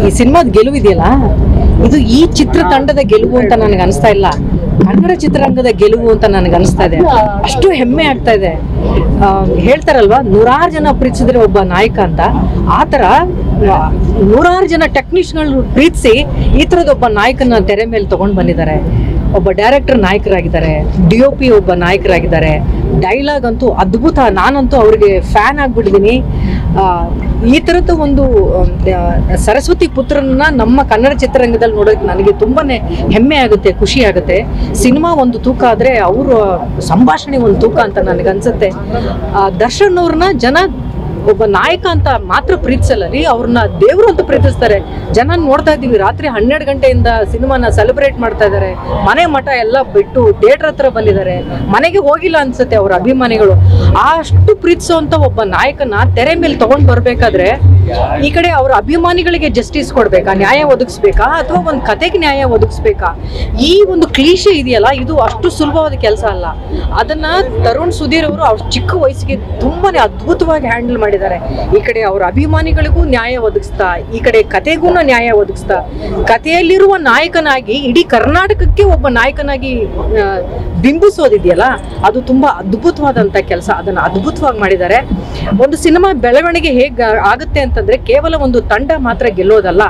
ಈ ಸಿನಿಮಾದ ಗೆಲುವು ಇದೆಯಲ್ಲ, ಇದು ಈ ಚಿತ್ರತಂಡದ ಗೆಲುವು ಅಂತ ನನಗೆ ಅನಿಸ್ತಾ ಇಲ್ಲ, ಕನ್ನಡ ಚಿತ್ರರಂಗದ ಗೆಲುವು ಅಂತ ನನಗೆ ಅನಿಸ್ತಾ ಇದೆ. ಅಷ್ಟು ಹೆಮ್ಮೆ ಆಗ್ತಾ ಇದೆ. ಹೇಳ್ತಾರಲ್ವಾ, 100 ಜನ ಪ್ರೀತಿಸಿದ್ರೆ ಒಬ್ಬ ನಾಯಕ ಅಂತ, ಆ ಥರ 100 ಜನ ಟೆಕ್ನಿಷಿಯನ್ಗಳು ಪ್ರೀತಿಸಿ ಈ ಥರದ ಒಬ್ಬ ನಾಯಕನ ತೆರೆ ಮೇಲೆ ತಗೊಂಡು ಬಂದಿದ್ದಾರೆ. ಒಬ್ಬ ಡೈರೆಕ್ಟರ್ ನಾಯಕರಾಗಿದ್ದಾರೆ, DOP ಒಬ್ಬ ನಾಯಕರಾಗಿದ್ದಾರೆ. ಡೈಲಾಗ್ ಅಂತೂ ಅದ್ಭುತ. ನಾನಂತೂ ಅವ್ರಿಗೆ ಫ್ಯಾನ್ ಆಗ್ಬಿಟ್ಟಿದ್ದೀನಿ. ಈ ಥರದ ಒಂದು ಸರಸ್ವತಿ ಪುತ್ರನ ನಮ್ಮ ಕನ್ನಡ ಚಿತ್ರರಂಗದಲ್ಲಿ ನೋಡೋಕೆ ನನಗೆ ತುಂಬಾನೇ ಹೆಮ್ಮೆ ಆಗುತ್ತೆ, ಖುಷಿ ಆಗುತ್ತೆ. ಸಿನಿಮಾ ಒಂದು ತೂಕ ಆದರೆ ಅವರ ಸಂಭಾಷಣೆ ಒಂದು ತೂಕ ಅಂತ ನನಗನ್ಸುತ್ತೆ. ದರ್ಶನ್ ಅವ್ರನ್ನ ಜನ ಒಬ್ಬ ನಾಯಕ ಅಂತ ಮಾತ್ರ ಪ್ರೀತಿಸಲ್ಲ ರೀ, ಅವ್ರನ್ನ ದೇವರು ಅಂತ ಪ್ರೀತಿಸ್ತಾರೆ. ಜನ ನೋಡ್ತಾ ಇದ್ದೀವಿ, ರಾತ್ರಿ 12 ಗಂಟೆಯಿಂದ ಸಿನಿಮಾನ ಸೆಲೆಬ್ರೇಟ್ ಮಾಡ್ತಾ ಇದ್ದಾರೆ. ಮನೆ ಮಠ ಎಲ್ಲ ಬಿಟ್ಟು ಥಿಯೇಟರ್ ಹತ್ರ ಬಂದಿದ್ದಾರೆ. ಮನೆಗೆ ಹೋಗಿಲ್ಲ ಅನ್ಸುತ್ತೆ ಅವ್ರ ಅಭಿಮಾನಿಗಳು. ಅಷ್ಟು ಪ್ರೀತಿಸುವಂತ ಒಬ್ಬ ನಾಯಕನ ತೆರೆ ಮೇಲೆ ತಗೊಂಡ್ ಬರ್ಬೇಕಾದ್ರೆ ಈ ಕಡೆ ಅವ್ರ ಅಭಿಮಾನಿಗಳಿಗೆ ಜಸ್ಟಿಸ್ ಕೊಡ್ಬೇಕಾ, ನ್ಯಾಯ ಒದಗಿಸ್ಬೇಕಾ, ಅಥವಾ ಒಂದು ಕತೆಗೆ ನ್ಯಾಯ ಒದಗಿಸ್ಬೇಕಾ? ಈ ಒಂದು ಕ್ಲೀಶೆ ಇದೆಯಲ್ಲ, ಇದು ಅಷ್ಟು ಸುಲಭವಾದ ಕೆಲಸ ಅಲ್ಲ. ಅದನ್ನ ತರುಣ್ ಸುಧೀರ್ ಅವರು ಅವ್ರ ಚಿಕ್ಕ ವಯಸ್ಸಿಗೆ ತುಂಬಾನೇ ಅದ್ಭುತವಾಗಿ ಹ್ಯಾಂಡಲ್ ಮಾಡಿದ್ದಾರೆ. ಈ ಕಡೆ ಅವ್ರ ಅಭಿಮಾನಿಗಳಿಗೂ ನ್ಯಾಯ ಒದಗಿಸ್ತಾ, ಈ ಕಡೆ ಕತೆಗೂ ನ್ಯಾಯ ಒದಗಿಸ್ತಾ, ಕಥೆಯಲ್ಲಿರುವ ನಾಯಕನಾಗಿ ಇಡೀ ಕರ್ನಾಟಕಕ್ಕೆ ಒಬ್ಬ ನಾಯಕನಾಗಿ ಬಿಂಬಿಸೋದಿದೆಯಲ್ಲ, ಅದು ತುಂಬಾ ಅದ್ಭುತವಾದಂತ ಕೆಲಸ. ಅದನ್ನ ಅದ್ಭುತವಾಗಿ ಮಾಡಿದ್ದಾರೆ. ಒಂದು ಸಿನಿಮಾ ಬೆಳವಣಿಗೆ ಹೇಗೆ ಆಗುತ್ತೆ ಅಂತಂದ್ರೆ ಕೇವಲ ಒಂದು ತಂಡ ಮಾತ್ರ ಗೆಲ್ಲೋದಲ್ಲ,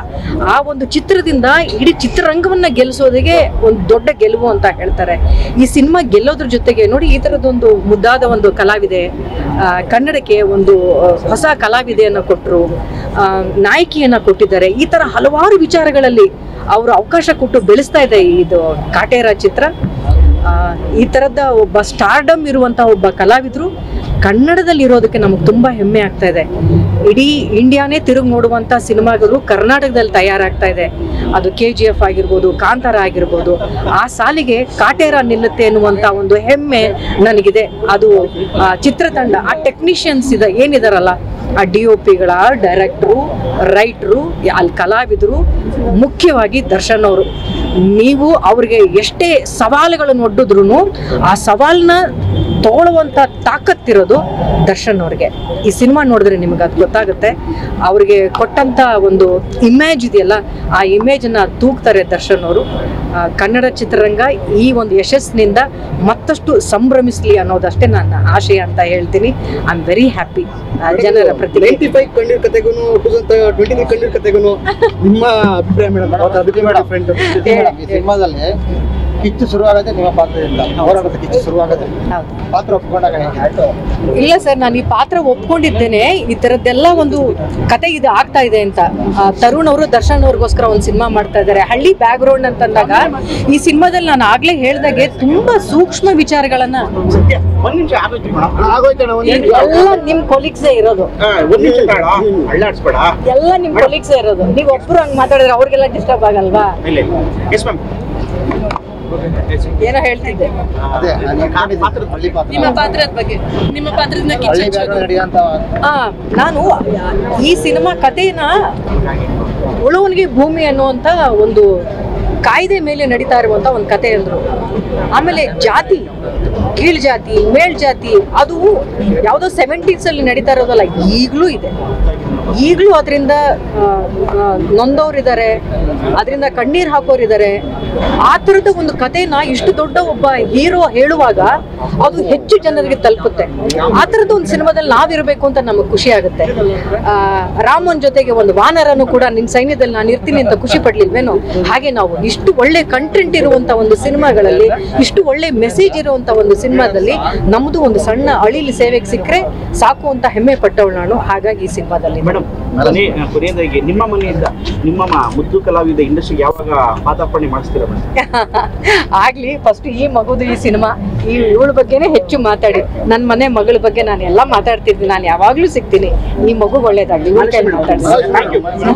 ಆ ಒಂದು ಚಿತ್ರದಿಂದ ಇಡೀ ಚಿತ್ರರಂಗವನ್ನ ಗೆಲ್ಲಿಸೋದಿಗೆ ಒಂದು ದೊಡ್ಡ ಗೆಲುವು ಅಂತ ಹೇಳ್ತಾರೆ. ಈ ಸಿನಿಮಾ ಗೆಲ್ಲೋದ್ರ ಜೊತೆಗೆ ನೋಡಿ, ಈ ತರದೊಂದು ಮುದ್ದಾದ ಒಂದು ಕಲಾವಿದೆ, ಕನ್ನಡಕ್ಕೆ ಒಂದು ಹೊಸ ಕಲಾವಿದೆಯನ್ನ ಕೊಟ್ಟರು, ನಾಯಕಿಯನ್ನ ಕೊಟ್ಟಿದ್ದಾರೆ. ಈ ತರ ಹಲವಾರು ವಿಚಾರಗಳಲ್ಲಿ ಅವರು ಅವಕಾಶ ಕೊಟ್ಟು ಬೆಳೆಸ್ತಾ ಇದೆ ಇದು ಕಾಟೇರ ಚಿತ್ರ. ಈ ತರದ ಒಬ್ಬ ಸ್ಟಾರ್ಡಮ್ ಇರುವಂತ ಒಬ್ಬ ಕಲಾವಿದರು ಕನ್ನಡದಲ್ಲಿ ಇರೋದಕ್ಕೆ ನಮಗೆ ತುಂಬಾ ಹೆಮ್ಮೆ ಆಗ್ತಾ ಇದೆ. ಇಡೀ ಇಂಡಿಯಾನೇ ತಿರುಗಿ ನೋಡುವಂತ ಸಿನಿಮಾಗಳು ಕರ್ನಾಟಕದಲ್ಲಿ ತಯಾರಾಗ್ತಾ ಇದೆ. ಅದು KGF ಆಗಿರ್ಬೋದು, ಕಾಂತಾರ ಆಗಿರ್ಬೋದು. ಆ ಸಾಲಿಗೆ ಕಾಟೇರ ನಿಲ್ಲುತ್ತೆ ಅನ್ನುವಂತ ಒಂದು ಹೆಮ್ಮೆ ನನಗಿದೆ. ಅದು ಚಿತ್ರತಂಡ, ಆ ಟೆಕ್ನಿಷಿಯನ್ಸ್ ಏನಿದಾರಲ್ಲ, ಆ DOPಗಳ, ಡೈರೆಕ್ಟ್ರು, ರೈಟ್ರು, ಅಲ್ಲಿ ಕಲಾವಿದರು, ಮುಖ್ಯವಾಗಿ ದರ್ಶನ್ ಅವರು. ನೀವು ಅವ್ರಿಗೆ ಎಷ್ಟೇ ಸವಾಲುಗಳನ್ನು ಒಡ್ಡಿದ್ರು ಆ ಸವಾಲನ್ನ ತಗೊಳ್ಳುವಂತ ತಾಕತ್ತಿರೋದು ದರ್ಶನ್ ಅವ್ರಿಗೆ. ಈ ಸಿನಿಮಾ ನೋಡಿದ್ರೆ ನಿಮ್ಗೆ ಅದು ಗೊತ್ತಾಗುತ್ತೆ. ಅವ್ರಿಗೆ ಕೊಟ್ಟಂತ ಒಂದು ಇಮೇಜ್ ಇದೆಯಲ್ಲ, ಆ ಇಮೇಜನ್ನ ತೂಗ್ತಾರೆ ದರ್ಶನ್ ಅವರು. ಕನ್ನಡ ಚಿತ್ರರಂಗ ಈ ಒಂದು ಯಶಸ್ಸಿನಿಂದ ಮತ್ತಷ್ಟು ಸಂಭ್ರಮಿಸ್ಲಿ ಅನ್ನೋದಷ್ಟೇ ನನ್ನ ಆಶಯ ಅಂತ ಹೇಳ್ತೀನಿ. I am very happy. ಜನರ ಪ್ರತಿ 95 ಕಣ್ಣೀರ್ ಕತೆಗೂ 2023 ಕಣ್ಣೀರ್ ಕತೆಗೂ ನಿಮ್ಮ ಅಭಿಪ್ರಾಯ ಮೇಡಮ್? ಸಿನಿಮಾದಲ್ಲಿ ಕಿಚ್ಚು ಶುರುವಾಗದೆ ನಿಮ್ಮ ಪಾತ್ರದಿಂದ, ಹೋರಾಟದ ಕಿಚ್ಚು ಶುರುವಾಗದೆ ಪಾತ್ರ ಒಪ್ಕೊಂಡಾಗ ಇಲ್ಲ ಸರ್, ನಾನು ಈ ಪಾತ್ರ ಒಪ್ಕೊಂಡಿದ್ದೇನೆ. ಈ ತರದ್ದೆಲ್ಲ ಒಂದು ಕತೆ ಇದು ಆಗ್ತಾ ಇದೆ ಅಂತ. ತರುಣ್ ಅವರು ದರ್ಶನ್ ಅವ್ರಿಗೋಸ್ಕರ ಒಂದು ಸಿನಿಮಾ ಮಾಡ್ತಾ ಇದ್ದಾರೆ, ಹಳ್ಳಿ ಬ್ಯಾಕ್ ಗ್ರೌಂಡ್ ಅಂತಂದಾಗ ಈ ಸಿನಿಮಾದಲ್ಲಿ ನಾನು ಆಗ್ಲೇ ಹೇಳ್ದಾಗೆ ತುಂಬಾ ಸೂಕ್ಷ್ಮ ವಿಚಾರಗಳನ್ನ ಎಲ್ಲ ನಿಮ್ ಕೊಲೀಗ್ಸೇ ಇರೋದು, ಎಲ್ಲ ನಿಮ್ ಕೊಲೀಗ್ಸೇ ಇರೋದು. ನೀವ್ ಒಬ್ರು ಹಂಗ್ ಮಾತಾಡಿದ್ರೆ ಅವ್ರಿಗೆಲ್ಲ ಡಿಸ್ಟರ್ಬ್ ಆಗಲ್ವಾ? ಏನೋ ಹೇಳ್ತಿದ್ದೆ ನಿಮ್ಮ ಪಾತ್ರದ ಬಗ್ಗೆ. ನಿಮ್ಮ ಪಾತ್ರದಿಂದ ನಾನು ಈ ಸಿನಿಮಾ ಕಥೆನ ಉಳುವನಿಗೆ ಭೂಮಿ ಅನ್ನುವಂತ ಒಂದು ಕಾಯ್ದೆ ಮೇಲೆ ನಡೀತಾ ಇರುವಂತ ಒಂದು ಕತೆ ಅಂದ್ರು. ಆಮೇಲೆ ಜಾತಿ, ಕೀಳ್ ಜಾತಿ, ಮೇಲ್ ಜಾತಿ, ಅದು ಯಾವುದೋ 70s ಅಲ್ಲಿ ನಡೀತಾ ಇರೋದಲ್ಲ, ಈಗಲೂ ಇದೆ. ಈಗಲೂ ಅದರಿಂದ ನೊಂದವ್ರಿದ್ದಾರೆ, ಅದರಿಂದ ಕಣ್ಣೀರ್ ಹಾಕೋರಿದ್ದಾರೆ. ಆ ಥರದ ಒಂದು ಕಥೆನ ಇಷ್ಟು ದೊಡ್ಡ ಒಬ್ಬ ಹೀರೋ ಹೇಳುವಾಗ ಅದು ಹೆಚ್ಚು ಜನರಿಗೆ ತಲುಪುತ್ತೆ. ಆ ಥರದ ಒಂದು ಸಿನಿಮಾದಲ್ಲಿ ನಾವಿರಬೇಕು ಅಂತ ನಮಗೆ ಖುಷಿ ಆಗುತ್ತೆ. ರಾಮನ್ ಜೊತೆಗೆ ಒಂದು ವಾನರನು ಕೂಡ ನಿನ್ನ ಸೈನ್ಯದಲ್ಲಿ ನಾನು ಇರ್ತೀನಿ ಅಂತ ಖುಷಿ ಪಡ್ಲಿಲ್ವೇನೋ, ಹಾಗೆ ನಾವು ಇಷ್ಟು ಒಳ್ಳೆ ಕಂಟೆಂಟ್ ಇರುವಂತ ಒಂದು ಸಿನಿಮಾಗಳಲ್ಲಿ, ಇಷ್ಟು ಒಳ್ಳೆ ಮೆಸೇಜ್ ಇರುವಂತ ಒಂದು ಸಿನಿಮಾದಲ್ಲಿ ನಮ್ದು ಒಂದು ಸಣ್ಣ ಅಳಿಲಿ ಸೇವೆಗೆ ಸಿಕ್ಕರೆ ಸಾಕು ಅಂತ ಹೆಮ್ಮೆ ಪಟ್ಟವಳು ನಾನು. ಹಾಗಾಗಿ ಈ ಸಿನಿಮಾದಲ್ಲಿ ಕೊನೆಯದಾಗಿ ನಿಮ್ಮ ಮನೆಯಿಂದ ನಿಮ್ಮ ಮುದ್ದು ಕಲಾವಿದ ಇಂಡಸ್ಟ್ರಿಗೆ ಯಾವಾಗ ಪಾದಾರ್ಪಣೆ ಮಾಡಿಸ್ತೀರಾ? ಆಗ್ಲಿ, ಫಸ್ಟ್ ಈ ಮಗುದು ಈ ಸಿನಿಮಾ, ಇವಳ ಬಗ್ಗೆನೇ ಹೆಚ್ಚು ಮಾತಾಡಿ. ನನ್ನ ಮನೆ ಮಗಳ ಬಗ್ಗೆ ನಾನು ಎಲ್ಲ ಮಾತಾಡ್ತಿದ್ದೀನಿ. ನಾನು ಯಾವಾಗ್ಲೂ ಸಿಗ್ತೀನಿ. ಈ ಮಗು ಒಳ್ಳೇದಾಗ್ಲಿ, ಇವಳ ಕೈ ಮಾತಾಡ್ತೀನಿ.